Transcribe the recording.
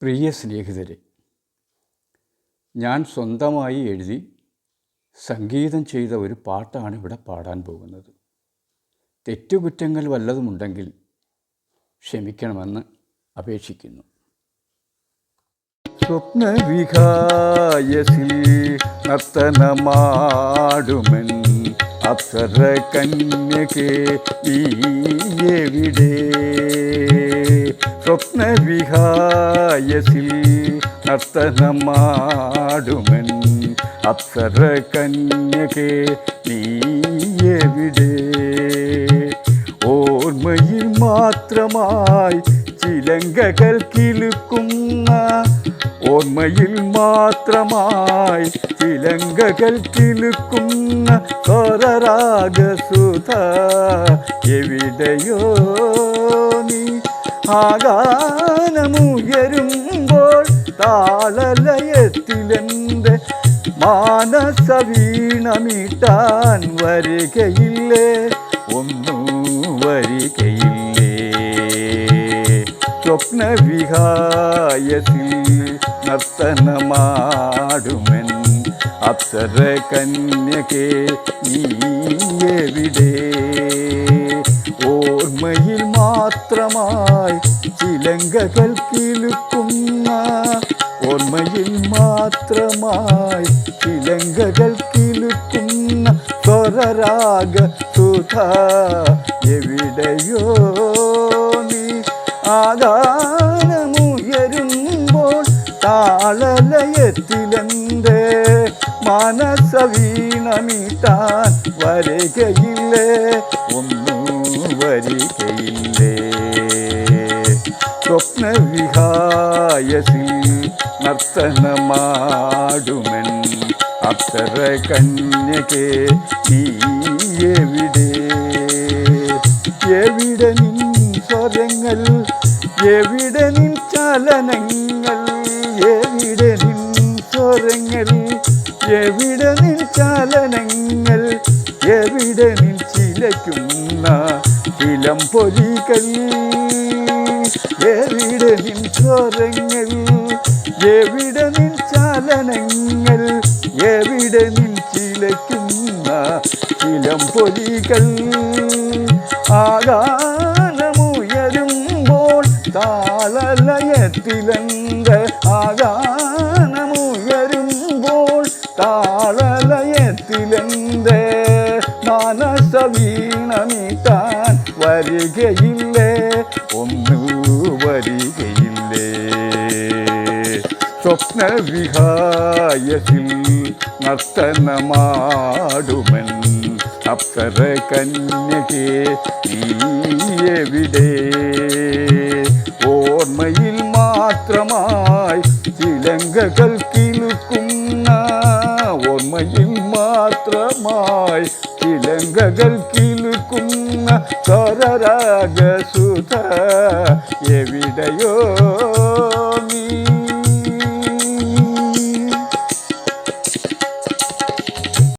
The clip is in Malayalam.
പ്രിയ സ്നേഹിതരെ, ഞാൻ സ്വന്തമായി എഴുതി സംഗീതം ചെയ്ത ഒരു പാട്ടാണ് ഇവിടെ പാടാൻ പോകുന്നത്. തെറ്റുകുറ്റങ്ങൾ വല്ലതുമുണ്ടെങ്കിൽ ക്ഷമിക്കണമെന്ന് അപേക്ഷിക്കുന്നു. സ്വപ്നവിഹായസിൽ നർത്തനമാടുമൻ അപ്സര കന്യകേ നീയെവിടെ? സ്വപ്നവിഹായസിൽ നർത്തനമാടുമൻ അപ്സര കന്യകേ നീയെവിടെ? ഓർമ്മയിൽ മാത്രമായി ചിലങ്കകൾ കിലുക്കുന്ന, ഓർമ്മയിൽ മാത്രമായി ചിലങ്കകൾ കിലുക്കുന്ന സ്വരരാഗസുധ എവിടെയോ നീ? ആഗാനമുയരുമ്പോൾ താളലയത്തിലെൻ്റെ മാനസ വീണമീട്ടാൻ വരികയില്ലേ? ഒന്നു വരികയില്ലേ? സ്വപ്നവിഹായസിൽ നർത്തനമാടുമൻ അപ്സര കന്യകേ നീയെവിടെ? ഓർമ്മയിൽ മാത്രമായി ചിലങ്കകൾ കിലുക്കുന്ന, ഓർമ്മയിൽ മാത്രമായി ചിലങ്കകൾ കിലുക്കുന്ന സ്വരരാഗ സുധ എവിടെയോ നീ? ആഗാനമുയരുമ്പോൾ താളലയത്തിലെൻ്റെ മാനസ വീണമീട്ടാൻ വരികയില്ലേ? ഒന്നു വരികയില്ലേ? സ്വപ്നവിഹായസിൽ നർത്തനമാടുമൻ അപ്സര കന്യകേ നീയെവിടെ? എവിടെ നിൻ സ്വരങ്ങൾ, എവിടെ നിൻ ചലനങ്ങൾ? എവിടെ നിൻ സ്വരങ്ങൾ, എവിടെ നിൻ ചലനങ്ങൾ? എവിടെ നിൻ ചിലയ്ക്കുന്ന ചിലമ്പൊലികൾ? എവിടെ നിൻ സ്വരങ്ങൾ, എവിടെ നിൻ ചലനങ്ങൾ? എവിടെ നിൻ ചിലയ്ക്കുന്ന ചിലമ്പൊലികൾ? ആഗാനമുയരുമ്പോൾ താളലയത്തിലെൻ്റെ, ആഗാനമുയരുമ്പോൾ താളലയത്തിലെൻ്റെ മാനസ വീണമീട്ടാൻ വരികയില്ലേ? ഒന്നു വരികയില്ലേ? സ്വപ്നവിഹായസിൽ നർത്തനമാടുമൻ അപ്സര കന്യകേ നീയെവിടെ? ഓർമ്മയിൽ മാത്രമായി ചിലങ്കകൾ കിലുക്കുന്ന, ഓർമ്മയിൽ മാത്രമായി ചിലങ്കകൾ കിലുക്കുന്ന സ്വരരാഗസുധ എവിടെയോ